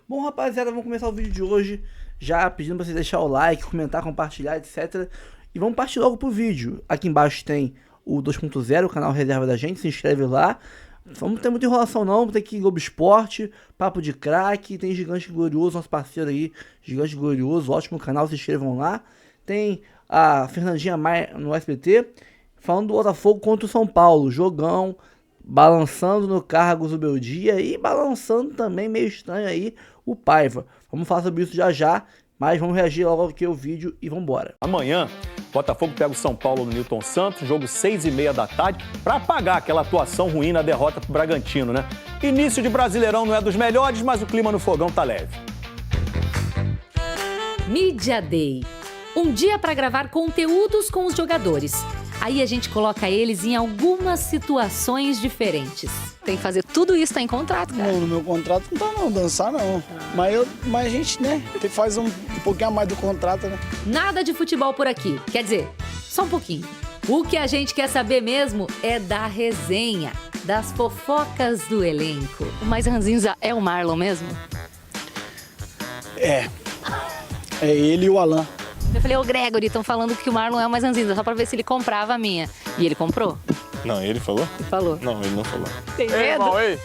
Bom, rapaziada, vamos começar o vídeo de hoje já pedindo pra vocês deixar o like, comentar, compartilhar, etc. E vamos partir logo pro vídeo. Aqui embaixo tem o 2.0, o canal reserva da gente, se inscreve lá. Não tem muita enrolação não, tem aqui Globo Esporte, Papo de Craque, tem Gigante Glorioso, nosso parceiro aí, Gigante Glorioso, ótimo canal, se inscrevam lá. Tem a Fernandinha Maia no SBT, falando do Botafogo contra o São Paulo, jogão, balançando no Cargos do Beldia e balançando também, meio estranho aí, o Paiva. Vamos falar sobre isso já, mas vamos reagir logo aqui ao vídeo e vambora. Amanhã, Botafogo pega o São Paulo no Newton Santos, jogo 6h30 da tarde, para apagar aquela atuação ruim na derrota pro Bragantino, né? Início de Brasileirão não é dos melhores, mas o clima no fogão tá leve. Media Day. Um dia para gravar conteúdos com os jogadores. Aí a gente coloca eles em algumas situações diferentes. Tem que fazer tudo isso, tá em contrato, cara. Não, no meu contrato não tá não, dançar não. Mas a gente, né, faz um pouquinho a mais do contrato, né? Nada de futebol por aqui. Quer dizer, só um pouquinho. O que a gente quer saber mesmo é da resenha, das fofocas do elenco. O mais ranzinza é o Marlon mesmo? É ele e o Alan. Eu falei, ô Gregory, estão falando que o Marlon é o mais ranzinza, só pra ver se ele comprava a minha. E ele comprou? Não, ele falou? Ele falou. Não, ele não falou. Tem medo? Ei, irmão, ei,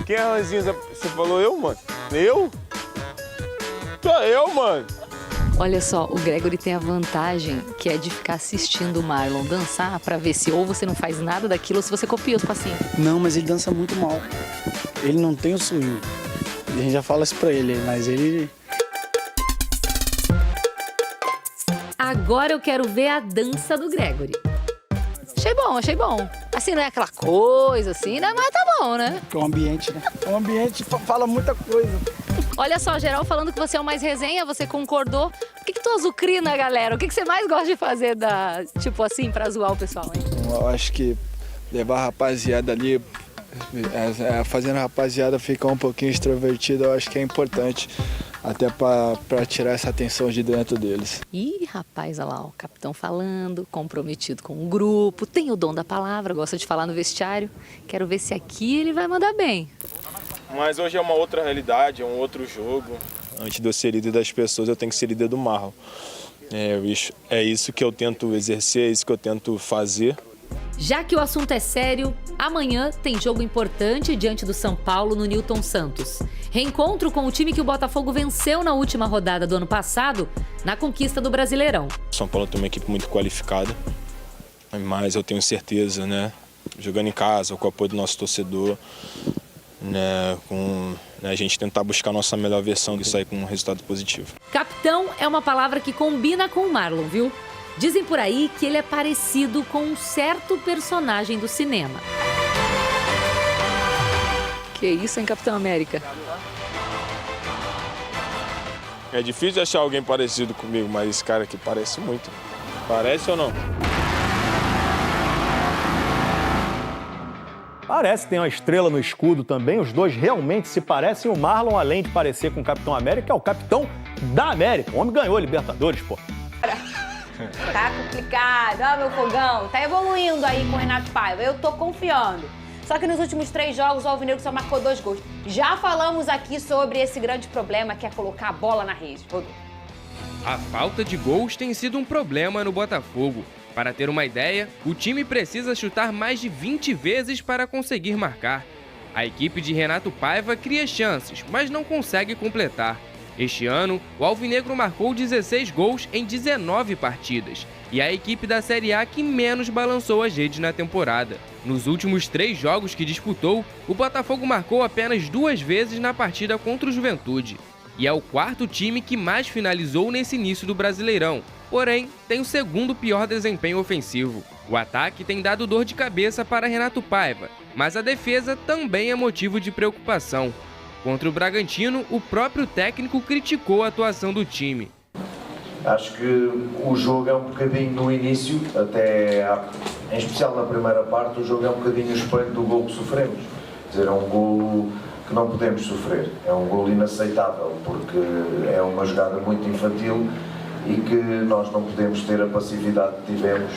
quem é ranzinza? Você falou eu, mano? Eu? Eu, mano. Olha só, o Gregory tem a vantagem que é de ficar assistindo o Marlon dançar pra ver se ou você não faz nada daquilo ou se você copia os passinhos. Não, mas ele dança muito mal. Ele não tem o swing. A gente já fala isso pra ele, mas ele... Agora eu quero ver a dança do Gregory. Achei bom. Assim, não é aquela coisa assim, né? Mas tá bom, né? É um ambiente, né? É um ambiente que fala muita coisa. Olha só, geral falando que você é o mais resenha, você concordou. Por que tu azucrina, galera? O que você mais gosta de fazer, tipo assim, pra zoar o pessoal, hein? Eu acho que levar a rapaziada ali, fazendo a rapaziada ficar um pouquinho extrovertida, eu acho que é importante. Até para tirar essa atenção de dentro deles. Ih, rapaz, olha lá, o capitão falando, comprometido com o grupo, tem o dom da palavra, gosta de falar no vestiário. Quero ver se aqui ele vai mandar bem. Mas hoje é uma outra realidade, é um outro jogo. Antes de eu ser líder das pessoas, eu tenho que ser líder do Marlon. É isso que eu tento exercer, é isso que eu tento fazer. Já que o assunto é sério, amanhã tem jogo importante diante do São Paulo no Newton Santos. Reencontro com o time que o Botafogo venceu na última rodada do ano passado, na conquista do Brasileirão. São Paulo tem uma equipe muito qualificada, mas eu tenho certeza, né, jogando em casa, com o apoio do nosso torcedor, né, a gente tentar buscar a nossa melhor versão e sair com um resultado positivo. Capitão é uma palavra que combina com o Marlon, viu? Dizem por aí que ele é parecido com um certo personagem do cinema. Que isso, hein, Capitão América? É difícil achar alguém parecido comigo, mas esse cara aqui parece muito. Parece ou não? Parece, tem uma estrela no escudo também, os dois realmente se parecem. O Marlon, além de parecer com o Capitão América, é o Capitão da América. O homem ganhou a Libertadores, pô. Tá complicado, ó meu fogão, tá evoluindo aí com o Renato Paiva, eu tô confiando. Só que nos últimos 3 jogos o Alvinegro só marcou 2 gols. Já falamos aqui sobre esse grande problema que é colocar a bola na rede. A falta de gols tem sido um problema no Botafogo. Para ter uma ideia, o time precisa chutar mais de 20 vezes para conseguir marcar. A equipe de Renato Paiva cria chances, mas não consegue completar. Este ano, o Alvinegro marcou 16 gols em 19 partidas e a equipe da Série A que menos balançou as redes na temporada. Nos últimos 3 jogos que disputou, o Botafogo marcou apenas 2 vezes na partida contra o Juventude. E é o 4º time que mais finalizou nesse início do Brasileirão, porém tem o 2º pior desempenho ofensivo. O ataque tem dado dor de cabeça para Renato Paiva, mas a defesa também é motivo de preocupação. Contra o Bragantino, o próprio técnico criticou a atuação do time. Acho que o jogo é um bocadinho no início, em especial na primeira parte, o jogo é um bocadinho o espelho do gol que sofremos. Quer dizer, é um gol que não podemos sofrer, é um gol inaceitável, porque é uma jogada muito infantil e que nós não podemos ter a passividade que tivemos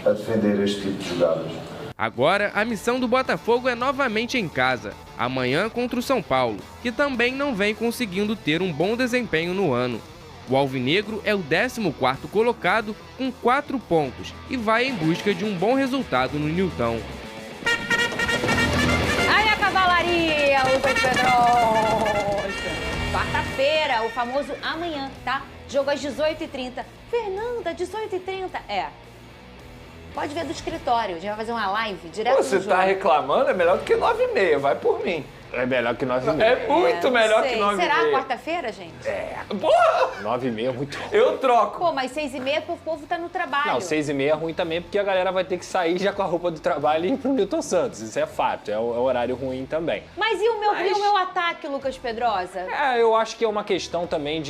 a defender este tipo de jogadas. Agora, a missão do Botafogo é novamente em casa, amanhã contra o São Paulo, que também não vem conseguindo ter um bom desempenho no ano. O alvinegro é o 14º colocado com 4 pontos e vai em busca de um bom resultado no Newton. Aí a cavalaria, Lucas Pedrosa. Quarta-feira, o famoso amanhã, tá? Jogo às 18h30. Fernanda, 18h30? É. Pode ver do escritório, a gente vai fazer uma live direto Você do jogo. tá reclamando, é melhor do que 9h30, vai por mim. É melhor que 9h30. É muito melhor que 9h30. Será quarta-feira, gente? É, porra! 9h30 é muito ruim. Eu troco. Pô, mas 6h30 o povo tá no trabalho. Não, 6h30 é ruim também, porque a galera vai ter que sair já com a roupa do trabalho e ir pro Newton Santos. Isso é fato, é o horário ruim também. Mas e o meu ataque, Lucas Pedrosa? Eu acho que é uma questão também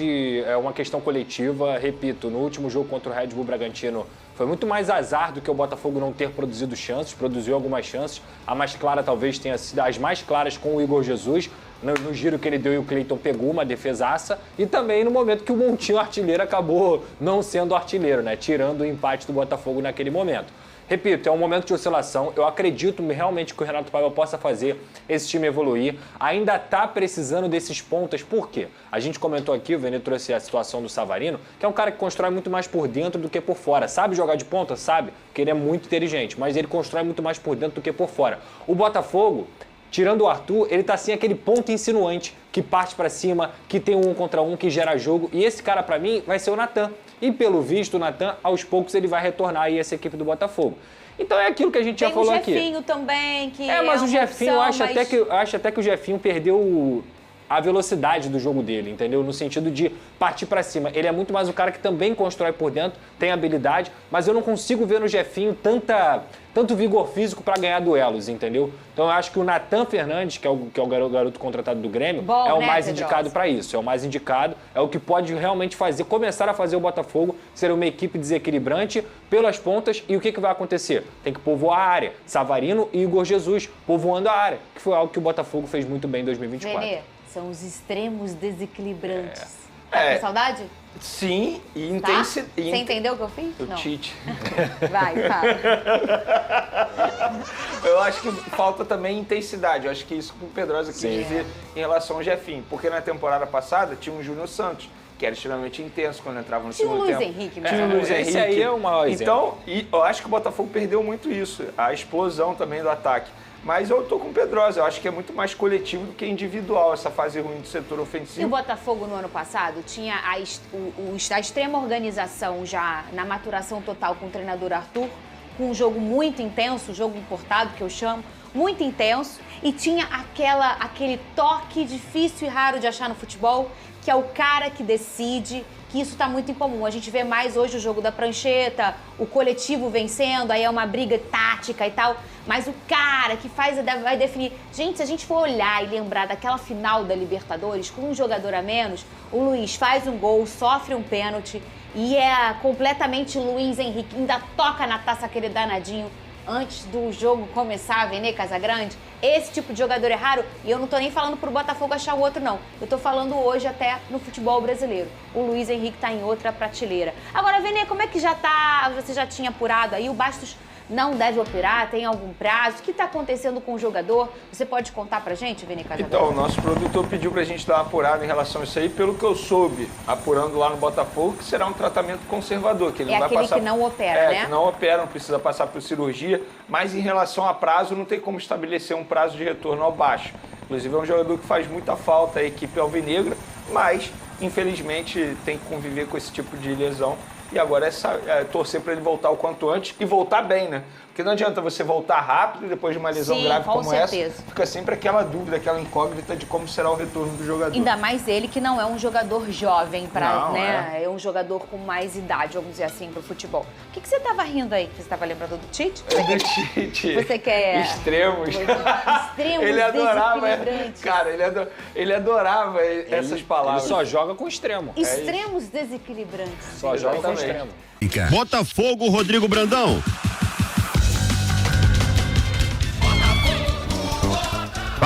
é uma questão coletiva. Repito, no último jogo contra o Red Bull Bragantino foi muito mais azar do que o Botafogo não ter produzido chances, produziu algumas chances. A mais clara talvez tenha sido as mais claras com o Igor Jesus, no giro que ele deu e o Cleiton pegou uma defesaça, e também no momento que o Montinho artilheiro acabou não sendo artilheiro, né? Tirando o empate do Botafogo naquele momento. Repito, é um momento de oscilação. Eu acredito realmente que o Renato Paiva possa fazer esse time evoluir. Ainda está precisando desses pontas. Por quê? A gente comentou aqui, o Vene trouxe a situação do Savarino, que é um cara que constrói muito mais por dentro do que por fora. Sabe jogar de ponta? Sabe, porque ele é muito inteligente, mas ele constrói muito mais por dentro do que por fora. O Botafogo, tirando o Arthur, ele tá sem aquele ponto insinuante, que parte pra cima, que tem um contra um, que gera jogo. E esse cara, pra mim, vai ser o Natan. E pelo visto, o Natan, aos poucos, ele vai retornar aí essa equipe do Botafogo. Então é aquilo que a gente já falou aqui. Tem o Jefinho também, que mas o Jefinho, eu acho mas... acho até que o Jefinho perdeu a velocidade do jogo dele, entendeu? No sentido de partir pra cima. Ele é muito mais o cara que também constrói por dentro, tem habilidade, mas eu não consigo ver no Jefinho tanto vigor físico pra ganhar duelos, entendeu? Então eu acho que o Natan Fernandes, que é o garoto contratado do Grêmio, é o mais indicado pra isso. É o mais indicado, é o que pode realmente começar a fazer o Botafogo ser uma equipe desequilibrante pelas pontas. E o que vai acontecer? Tem que povoar a área. Savarino e Igor Jesus povoando a área, que foi algo que o Botafogo fez muito bem em 2024. Renê, são os extremos desequilibrantes. Tá com saudade? Sim, e Tá? intensidade. Você entendeu o que eu fiz? O Não. Tite. Vai, fala. Eu acho que falta também intensidade. Eu acho que isso que o Pedrosa quis dizer em relação ao Jefinho. Porque na temporada passada tinha o Júnior Santos, que era extremamente intenso quando entrava no segundo tempo. Tinha o Luiz Henrique. Tinha o Luiz Henrique. Esse aí é o maior exemplo. Então, eu acho que o Botafogo perdeu muito isso. A explosão também do ataque. Mas eu tô com o Pedrosa, eu acho que é muito mais coletivo do que individual essa fase ruim do setor ofensivo. E o Botafogo no ano passado tinha a extrema organização já na maturação total com o treinador Arthur, com um jogo muito intenso, jogo importado que eu chamo, muito intenso, e tinha aquele toque difícil e raro de achar no futebol, que é o cara que decide, que isso está muito incomum. A gente vê mais hoje o jogo da prancheta, o coletivo vencendo, aí é uma briga tática e tal, mas o cara que vai definir. Gente, se a gente for olhar e lembrar daquela final da Libertadores, com um jogador a menos, o Luiz faz um gol, sofre um pênalti e é completamente Luiz Henrique, ainda toca na taça aquele danadinho antes do jogo começar, Vene Casagrande. Esse tipo de jogador é raro, e eu não tô nem falando pro Botafogo achar o outro, não. Eu tô falando hoje até no futebol brasileiro. O Luiz Henrique tá em outra prateleira. Agora, Vene, como é que você já tinha apurado aí? O Bastos não deve operar? Tem algum prazo? O que está acontecendo com o jogador? Você pode contar pra gente, Vene Casagrande? Então, o nosso produtor pediu pra gente dar uma apurada em relação a isso aí, pelo que eu soube, apurando lá no Botafogo, que será um tratamento conservador, que ele não vai passar... É aquele que não opera, né? Que não opera, não precisa passar por cirurgia, mas em relação a prazo, não tem como estabelecer um prazo de retorno ao baixo. Inclusive, é um jogador que faz muita falta à equipe alvinegra, mas, infelizmente, tem que conviver com esse tipo de lesão. E agora é torcer para ele voltar o quanto antes e voltar bem, né? Porque não adianta você voltar rápido depois de uma lesão grave como essa. Fica sempre aquela dúvida, aquela incógnita de como será o retorno do jogador. Ainda mais ele que não é um jogador jovem, Não, é um jogador com mais idade, vamos dizer assim, pro futebol. O que você tava rindo aí? Você tava lembrando do Tite? Do Tite. Você quer... Extremos. Extremos Ele adorava, desequilibrantes. cara, ele adorava essas palavras. Ele só joga com extremo. Extremos desequilibrantes. Só joga com extremo. Botafogo, Rodrigo Brandão.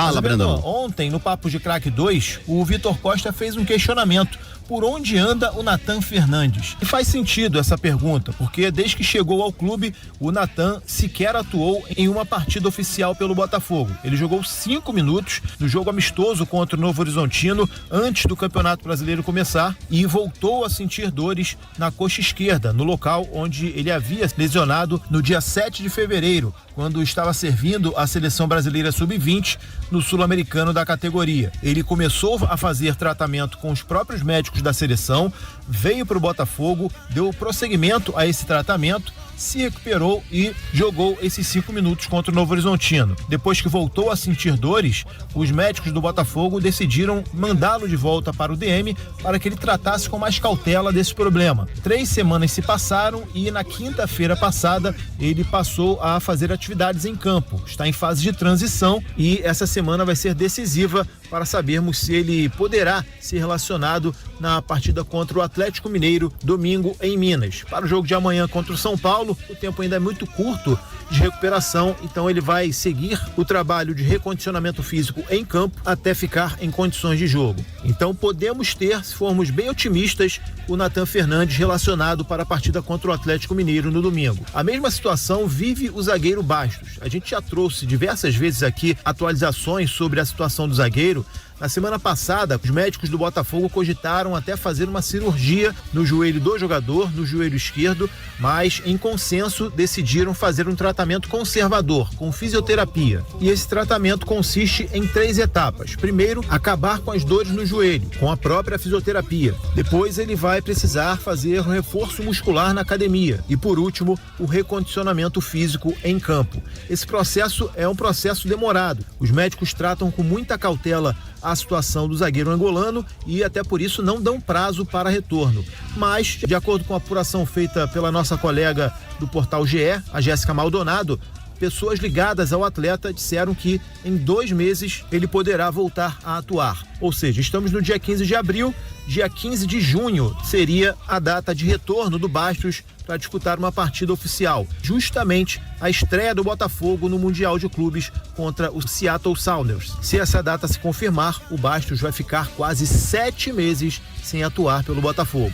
Fala, Brandão. Ontem, no Papo de Craque 2, o Vitor Costa fez um questionamento. Por onde anda o Nathan Fernandes? E faz sentido essa pergunta, porque desde que chegou ao clube, o Nathan sequer atuou em uma partida oficial pelo Botafogo. Ele jogou 5 minutos no jogo amistoso contra o Novo Horizontino, antes do Campeonato Brasileiro começar, e voltou a sentir dores na coxa esquerda, no local onde ele havia lesionado no dia 7 de fevereiro, quando estava servindo a Seleção Brasileira Sub-20 no Sul-Americano da categoria. Ele começou a fazer tratamento com os próprios médicos da seleção, veio para o Botafogo, deu prosseguimento a esse tratamento, se recuperou e jogou esses 5 minutos contra o Novo Horizontino. Depois que voltou a sentir dores, os médicos do Botafogo decidiram mandá-lo de volta para o DM para que ele tratasse com mais cautela desse problema. 3 semanas se passaram e na quinta-feira passada ele passou a fazer atividades em campo. Está em fase de transição e essa semana vai ser decisiva para sabermos se ele poderá ser relacionado na partida contra o Atlético Mineiro, domingo em Minas. Para o jogo de amanhã contra o São Paulo, o tempo ainda é muito curto de recuperação, então ele vai seguir o trabalho de recondicionamento físico em campo até ficar em condições de jogo. Então podemos ter, se formos bem otimistas, o Nathan Fernandes relacionado para a partida contra o Atlético Mineiro no domingo. A mesma situação vive o zagueiro Bastos. A gente já trouxe diversas vezes aqui atualizações sobre a situação do zagueiro. Na semana passada, os médicos do Botafogo cogitaram até fazer uma cirurgia no joelho do jogador, no joelho esquerdo, mas em consenso decidiram fazer um tratamento conservador, com fisioterapia. E esse tratamento consiste em 3 etapas. Primeiro, acabar com as dores no joelho, com a própria fisioterapia. Depois ele vai precisar fazer um reforço muscular na academia. E por último, o recondicionamento físico em campo. Esse processo é um processo demorado. Os médicos tratam com muita cautela a situação do zagueiro angolano e até por isso não dão prazo para retorno. Mas, de acordo com a apuração feita pela nossa colega do portal GE, a Jéssica Maldonado, pessoas ligadas ao atleta disseram que em 2 meses ele poderá voltar a atuar. Ou seja, estamos no dia 15 de abril, dia 15 de junho seria a data de retorno do Bastos para disputar uma partida oficial, justamente a estreia do Botafogo no Mundial de Clubes contra o Seattle Sounders. Se essa data se confirmar, o Bastos vai ficar quase 7 meses sem atuar pelo Botafogo.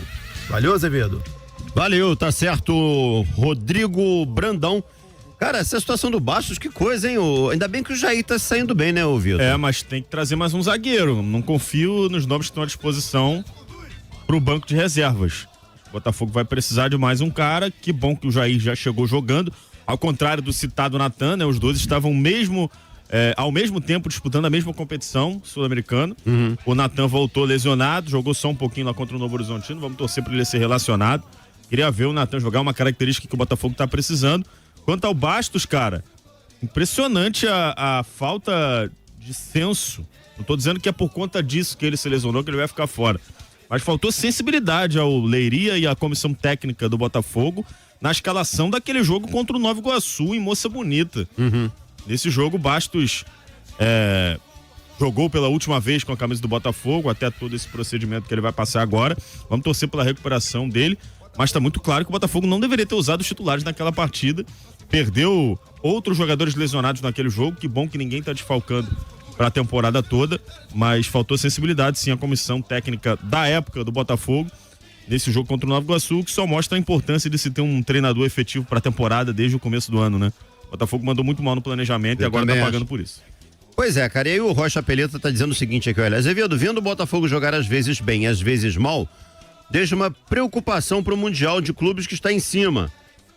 Valeu, Azevedo? Valeu, tá certo, Rodrigo Brandão. Cara, essa situação do Bastos, que coisa, hein? Ainda bem que o Jair tá saindo bem, né, Vitor? Mas tem que trazer mais um zagueiro. Não confio nos nomes que estão à disposição pro banco de reservas. O Botafogo vai precisar de mais um cara. Que bom que o Jair já chegou jogando. Ao contrário do citado Nathan, né? Os dois estavam ao mesmo tempo disputando a mesma competição sul-americana. O Nathan voltou lesionado, jogou só um pouquinho lá contra o Novo Horizontino. Vamos torcer para ele ser relacionado. Queria ver o Nathan jogar, uma característica que o Botafogo tá precisando. Quanto ao Bastos, cara, impressionante a falta de senso. Não tô dizendo que é por conta disso que ele se lesionou, que ele vai ficar fora. Mas faltou sensibilidade ao Leiria e à comissão técnica do Botafogo na escalação daquele jogo contra o Nova Iguaçu em Moça Bonita. Nesse jogo, o Bastos jogou pela última vez com a camisa do Botafogo, até todo esse procedimento que ele vai passar agora. Vamos torcer pela recuperação dele. Mas tá muito claro que o Botafogo não deveria ter usado os titulares naquela partida. Perdeu outros jogadores lesionados naquele jogo. Que bom que ninguém tá desfalcando para a temporada toda, mas faltou sensibilidade sim à comissão técnica da época do Botafogo nesse jogo contra o Nova Iguaçu, que só mostra a importância de se ter um treinador efetivo para a temporada desde o começo do ano, né? O Botafogo mandou muito mal no planejamento e agora tá pagando por isso. Pois é, cara, e aí o Rocha Peleta tá dizendo o seguinte aqui, olha, Azevedo, vendo o Botafogo jogar às vezes bem, às vezes mal, deixa uma preocupação pro Mundial de Clubes que está em cima.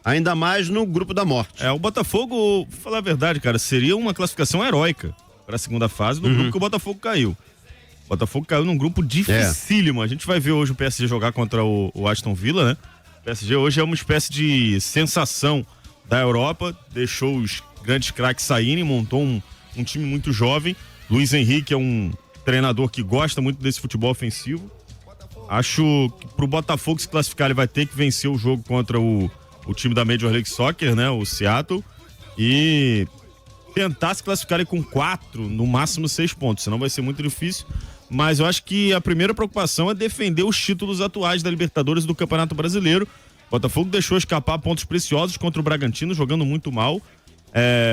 Ainda mais no grupo da morte. O Botafogo, vou falar a verdade, cara, seria uma classificação heróica para a segunda fase do grupo que o Botafogo caiu. O Botafogo caiu num grupo dificílimo. A gente vai ver hoje o PSG jogar contra o Aston Villa, né? O PSG hoje é uma espécie de sensação da Europa, deixou os grandes craques saírem, montou um time muito jovem. Luiz Henrique é um treinador que gosta muito desse futebol ofensivo. Acho que pro Botafogo se classificar, ele vai ter que vencer o jogo contra o time da Major League Soccer, né? O Seattle. E tentar se classificar com 4, no máximo 6 pontos. Senão vai ser muito difícil. Mas eu acho que a primeira preocupação é defender os títulos atuais da Libertadores e do Campeonato Brasileiro. O Botafogo deixou escapar pontos preciosos contra o Bragantino, jogando muito mal.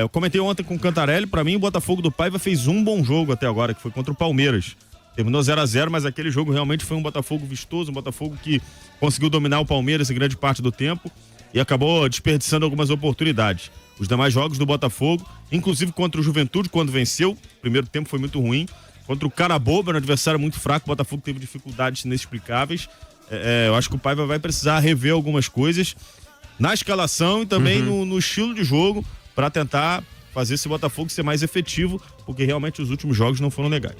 Eu comentei ontem com o Cantarelli, pra mim o Botafogo do Paiva fez um bom jogo até agora, que foi contra o Palmeiras. Terminou 0-0, mas aquele jogo realmente foi um Botafogo vistoso, um Botafogo que conseguiu dominar o Palmeiras em grande parte do tempo e acabou desperdiçando algumas oportunidades. Os demais jogos do Botafogo, inclusive contra o Juventude, quando venceu, o primeiro tempo foi muito ruim. Contra o Carabobo, era um adversário muito fraco, o Botafogo teve dificuldades inexplicáveis. Eu acho que o Paiva vai precisar rever algumas coisas na escalação e também no estilo de jogo para tentar fazer esse Botafogo ser mais efetivo, porque realmente os últimos jogos não foram legais.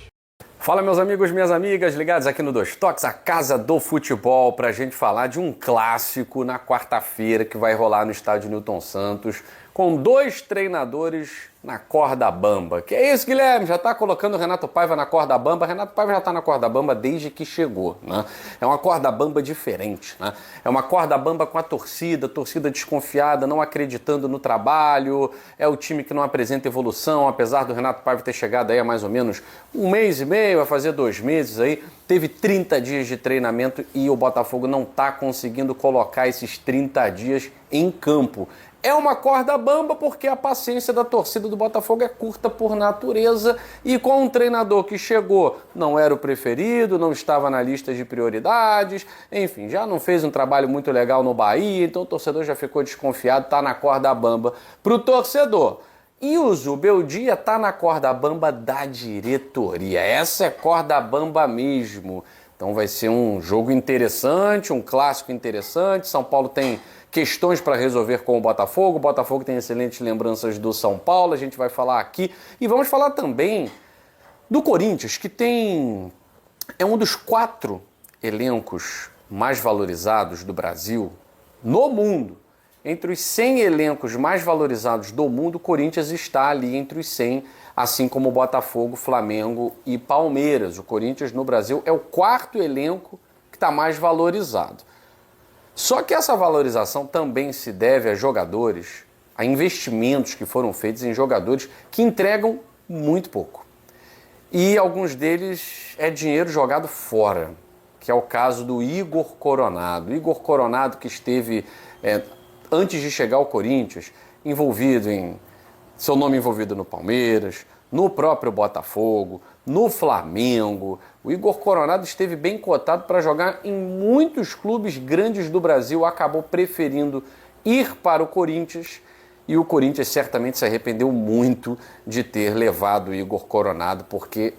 Fala, meus amigos, minhas amigas, ligados aqui no Dois Toques, a casa do futebol, pra gente falar de um clássico na quarta-feira que vai rolar no estádio Newton Santos, com 2 treinadores na corda bamba. Que é isso, Guilherme? Já tá colocando o Renato Paiva na corda bamba? Renato Paiva já tá na corda bamba desde que chegou, né? É uma corda bamba diferente, né? É uma corda bamba com a torcida desconfiada, não acreditando no trabalho, é o time que não apresenta evolução, apesar do Renato Paiva ter chegado aí há mais ou menos 1 mês e meio, vai fazer 2 meses aí, teve 30 dias de treinamento e o Botafogo não tá conseguindo colocar esses 30 dias em campo. É uma corda bamba porque a paciência da torcida do Botafogo é curta por natureza e com um treinador que chegou, não era o preferido, não estava na lista de prioridades, enfim, já não fez um trabalho muito legal no Bahia, então o torcedor já ficou desconfiado, tá na corda bamba pro torcedor. E o Zubeldia tá na corda bamba da diretoria, essa é corda bamba mesmo. Então vai ser um jogo interessante, um clássico interessante, São Paulo tem questões para resolver com o Botafogo tem excelentes lembranças do São Paulo, a gente vai falar aqui. E vamos falar também do Corinthians, que é um dos 4 elencos mais valorizados do Brasil, no mundo. Entre os 100 elencos mais valorizados do mundo, o Corinthians está ali entre os 100, assim como o Botafogo, Flamengo e Palmeiras. O Corinthians no Brasil é o 4º elenco que está mais valorizado. Só que essa valorização também se deve a jogadores, a investimentos que foram feitos em jogadores que entregam muito pouco. E alguns deles é dinheiro jogado fora, que é o caso do Igor Coronado. Igor Coronado que esteve, antes de chegar ao Corinthians, seu nome envolvido no Palmeiras, no próprio Botafogo, no Flamengo. O Igor Coronado esteve bem cotado para jogar em muitos clubes grandes do Brasil, acabou preferindo ir para o Corinthians e o Corinthians certamente se arrependeu muito de ter levado o Igor Coronado, porque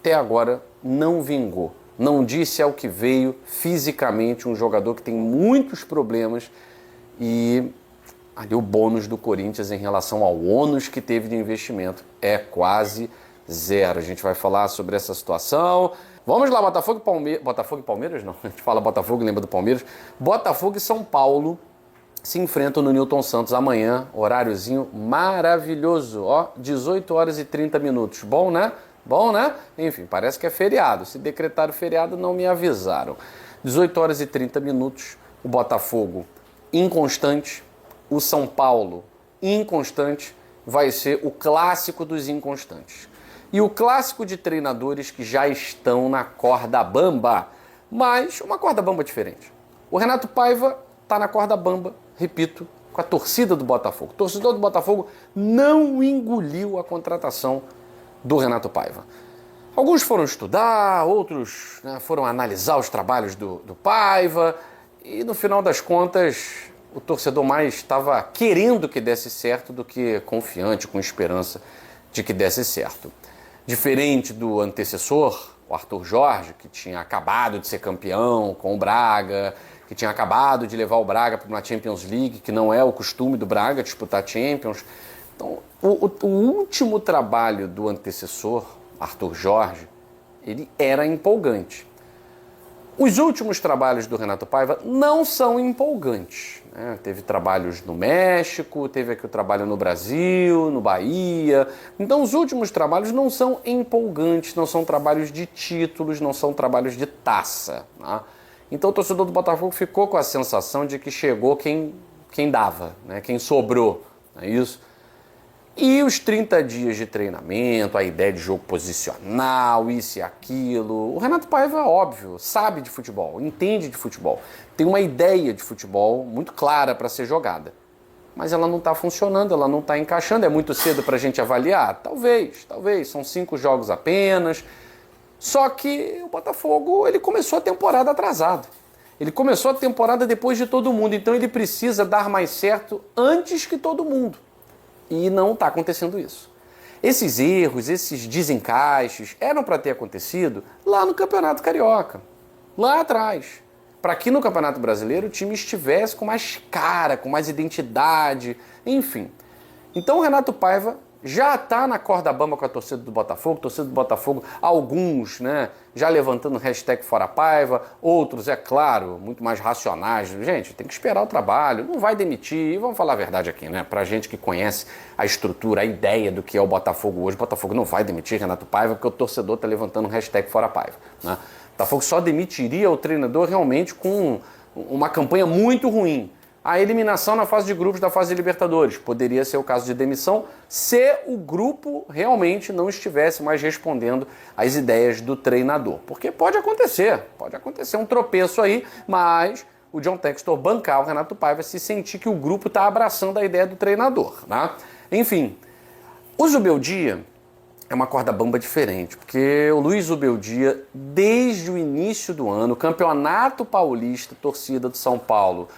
até agora não vingou. Não disse ao que veio fisicamente, um jogador que tem muitos problemas e ali o bônus do Corinthians em relação ao ônus que teve de investimento é quase zero. A gente vai falar sobre essa situação. Vamos lá, Botafogo e Palmeiras não, a gente fala Botafogo e lembra do Palmeiras. Botafogo e São Paulo se enfrentam no Newton Santos amanhã, horáriozinho maravilhoso, 18 horas e 30 minutos. Bom, né? Bom, né? Enfim, parece que é feriado. Se decretaram feriado, não me avisaram. 18 horas e 30 minutos, o Botafogo inconstante, o São Paulo inconstante, vai ser o clássico dos inconstantes. E o clássico de treinadores que já estão na corda bamba, mas uma corda bamba diferente. O Renato Paiva está na corda bamba, repito, com a torcida do Botafogo. O torcedor do Botafogo não engoliu a contratação do Renato Paiva. Alguns foram estudar, outros foram analisar os trabalhos do Paiva e no final das contas o torcedor mais estava querendo que desse certo do que confiante, com esperança de que desse certo. Diferente do antecessor, o Arthur Jorge, que tinha acabado de ser campeão com o Braga, que tinha acabado de levar o Braga para uma Champions League, que não é o costume do Braga disputar Champions. Então, o último trabalho do antecessor, Arthur Jorge, ele era empolgante. Os últimos trabalhos do Renato Paiva não são empolgantes. Teve trabalhos no México, teve aqui o trabalho no Brasil, no Bahia. Então os últimos trabalhos não são empolgantes, não são trabalhos de títulos, não são trabalhos de taça. Né? Então o torcedor do Botafogo ficou com a sensação de que chegou quem dava, quem sobrou. Não é isso? E os 30 dias de treinamento, a ideia de jogo posicional, isso e aquilo. O Renato Paiva, óbvio, sabe de futebol, entende de futebol. Tem uma ideia de futebol muito clara para ser jogada. mas ela não está funcionando, ela não está encaixando. É muito cedo para a gente avaliar? Talvez. São 5 jogos apenas. Só que o Botafogo, ele começou a temporada atrasado. Ele começou a temporada depois de todo mundo, então ele precisa dar mais certo antes que todo mundo. E não está acontecendo isso. Esses erros, esses desencaixes eram para ter acontecido lá no Campeonato Carioca, lá atrás. Para que no Campeonato Brasileiro o time estivesse com mais cara, com mais identidade, enfim. Então o Renato Paiva já está na corda bamba com a torcida do Botafogo, alguns, né, já levantando hashtag Fora Paiva, outros, é claro, muito mais racionais. Gente, tem que esperar o trabalho, não vai demitir, e vamos falar a verdade aqui, né, pra gente que conhece a estrutura, a ideia do que é o Botafogo hoje, o Botafogo não vai demitir Renato Paiva porque o torcedor está levantando hashtag Fora Paiva, né. O Botafogo só demitiria o treinador realmente com uma campanha muito ruim. A eliminação na fase de grupos da fase de Libertadores poderia ser o caso de demissão se o grupo realmente não estivesse mais respondendo às ideias do treinador. Porque pode acontecer um tropeço aí, mas o John Textor bancar o Renato Paiva se sentir que o grupo está abraçando a ideia do treinador, né? Enfim, o Zubeldia é uma corda bamba diferente, porque o Luiz Zubeldia, desde o início do ano, Campeonato Paulista, torcida do São Paulo,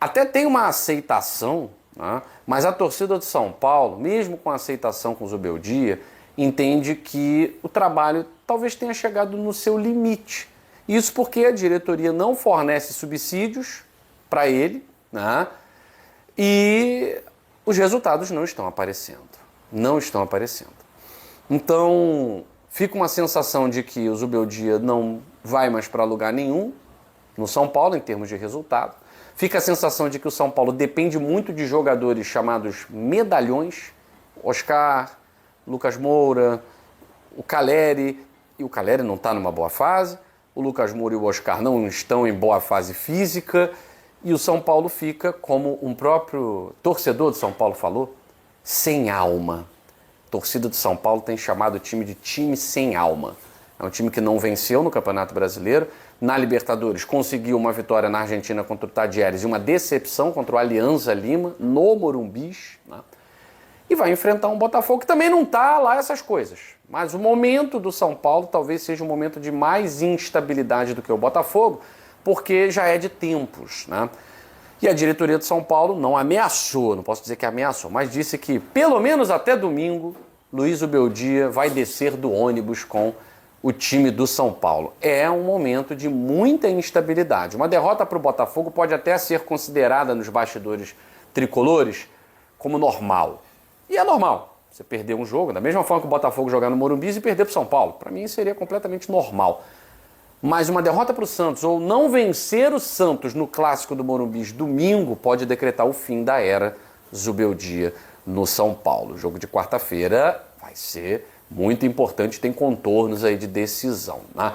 até tem uma aceitação, né? Mas a torcida do São Paulo, mesmo com a aceitação com o Zubeldia, entende que o trabalho talvez tenha chegado no seu limite. Isso porque a diretoria não fornece subsídios para ele, né? E os resultados não estão aparecendo. Então, fica uma sensação de que o Zubeldia não vai mais para lugar nenhum no São Paulo em termos de resultado. Fica a sensação de que o São Paulo depende muito de jogadores chamados medalhões, Oscar, Lucas Moura, o Caleri, e o Caleri não está numa boa fase, o Lucas Moura e o Oscar não estão em boa fase física, e o São Paulo fica, como um próprio torcedor do São Paulo falou, sem alma. A torcida do São Paulo tem chamado o time de time sem alma. É um time que não venceu no Campeonato Brasileiro. Na Libertadores conseguiu uma vitória na Argentina contra o Tadieres e uma decepção contra o Alianza Lima no Morumbi, né? E vai enfrentar um Botafogo que também não está lá essas coisas. Mas o momento do São Paulo talvez seja um momento de mais instabilidade do que o Botafogo, porque já é de tempos, né? E a diretoria do São Paulo não ameaçou, não posso dizer que ameaçou, mas disse que pelo menos até domingo Luiz Zubeldia vai descer do ônibus com o time do São Paulo. É um momento de muita instabilidade. Uma derrota para o Botafogo pode até ser considerada nos bastidores tricolores como normal. E é normal. Você perder um jogo, da mesma forma que o Botafogo jogar no Morumbi e perder para o São Paulo. Para mim seria completamente normal. Mas uma derrota para o Santos ou não vencer o Santos no Clássico do Morumbi domingo pode decretar o fim da era Zubeldia no São Paulo. O jogo de quarta-feira vai ser muito importante, tem contornos aí de decisão, né?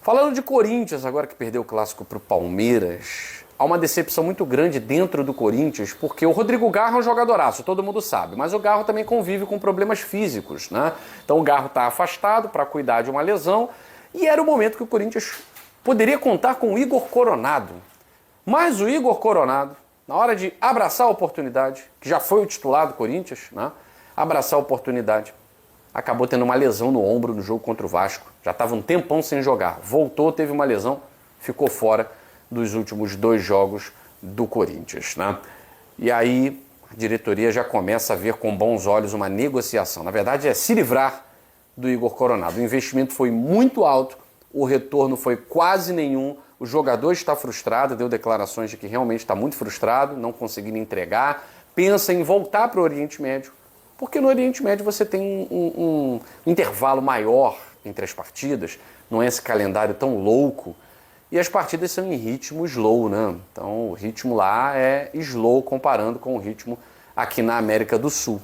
Falando de Corinthians, agora que perdeu o Clássico para o Palmeiras, há uma decepção muito grande dentro do Corinthians, porque o Rodrigo Garro é um jogadoraço, todo mundo sabe, mas o Garro também convive com problemas físicos, né? Então o Garro está afastado para cuidar de uma lesão e era o momento que o Corinthians poderia contar com o Igor Coronado. Mas o Igor Coronado, na hora de abraçar a oportunidade, que já foi o titular do Corinthians, né? Abraçar a oportunidade, acabou tendo uma lesão no ombro no jogo contra o Vasco. Já estava um tempão sem jogar. Voltou, teve uma lesão, ficou fora dos últimos 2 jogos do Corinthians, né? E aí a diretoria já começa a ver com bons olhos uma negociação. Na verdade é se livrar do Igor Coronado. O investimento foi muito alto, o retorno foi quase nenhum. O jogador está frustrado, deu declarações de que realmente está muito frustrado, não conseguindo entregar. Pensa em voltar para o Oriente Médio, porque no Oriente Médio você tem um intervalo maior entre as partidas, não é esse calendário tão louco, e as partidas são em ritmo slow, né? Então o ritmo lá é slow comparando com o ritmo aqui na América do Sul.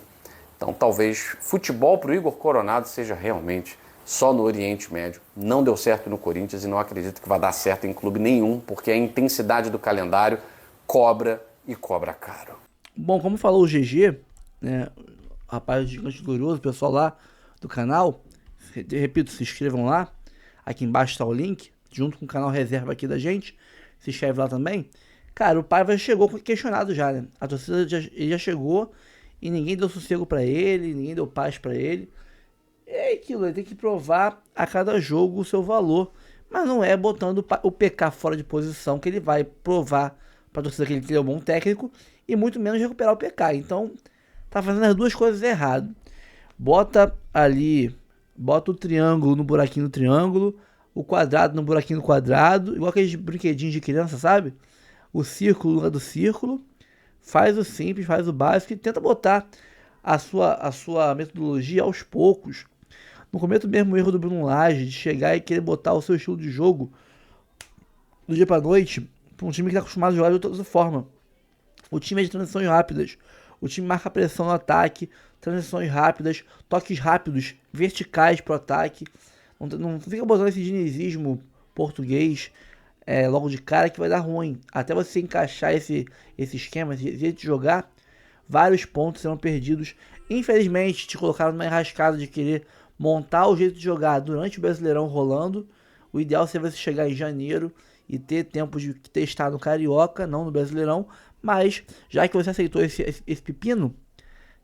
Então talvez futebol para o Igor Coronado seja realmente só no Oriente Médio. Não deu certo no Corinthians e não acredito que vai dar certo em clube nenhum, porque a intensidade do calendário cobra e cobra caro. Bom, como falou o GG, né, rapaz gigante glorioso, o pessoal lá do canal, repito, se inscrevam lá, aqui embaixo está o link, junto com o canal reserva aqui da gente, se inscreve lá também. Cara, o Paiva chegou questionado já, né? A torcida ele já chegou e ninguém deu sossego pra ele, ninguém deu paz pra ele. É aquilo, ele tem que provar a cada jogo o seu valor. Mas não é botando o PK fora de posição que ele vai provar pra torcida que ele é um bom técnico e muito menos recuperar o PK. Então, tá fazendo as duas coisas errado. Bota o triângulo no buraquinho do triângulo, o quadrado no buraquinho do quadrado, igual aqueles brinquedinhos de criança, sabe? O círculo no lugar do círculo. Faz o simples, faz o básico e tenta botar a sua metodologia aos poucos. Não cometa o mesmo erro do Bruno Lage de chegar e querer botar o seu estilo de jogo do dia pra noite pra um time que tá acostumado a jogar de outra forma. O time é de transições rápidas. O time marca pressão no ataque, transições rápidas, toques rápidos, verticais pro ataque. Não fica botando esse dinizismo português logo de cara que vai dar ruim. Até você encaixar esse esquema, esse jeito de jogar, vários pontos serão perdidos. Infelizmente, te colocaram numa enrascada de querer montar o jeito de jogar durante o Brasileirão rolando. O ideal seria você chegar em janeiro e ter tempo de testar no Carioca, não no Brasileirão. Mas, já que você aceitou esse pepino,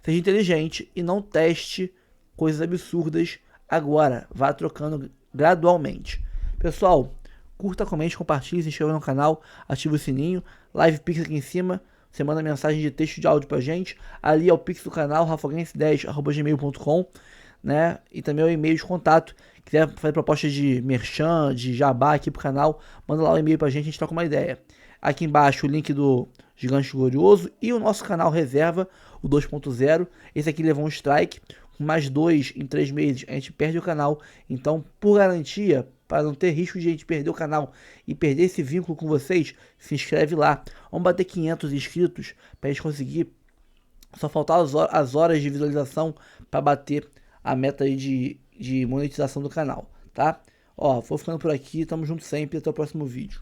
seja inteligente e não teste coisas absurdas agora. Vá trocando gradualmente. Pessoal, curta, comente, compartilhe, se inscreva no canal, ative o sininho. Live Pix aqui em cima. Você manda mensagem de texto e de áudio pra gente. Ali é o Pix do canal, rafoguense10@gmail.com, né? E também é o e-mail de contato. Quiser fazer proposta de merchan, de jabá aqui pro canal, manda lá o e-mail pra gente, a gente troca uma ideia. Aqui embaixo o link do Gigante Glorioso e o nosso canal reserva, o 2.0. Esse aqui levou um strike. Com mais 2 em 3 meses a gente perde o canal. Então, por garantia, para não ter risco de a gente perder o canal e perder esse vínculo com vocês, se inscreve lá. Vamos bater 500 inscritos para a gente conseguir. Só faltar as horas de visualização para bater a meta aí de monetização do canal, tá? Ó, vou ficando por aqui, tamo junto sempre, até o próximo vídeo.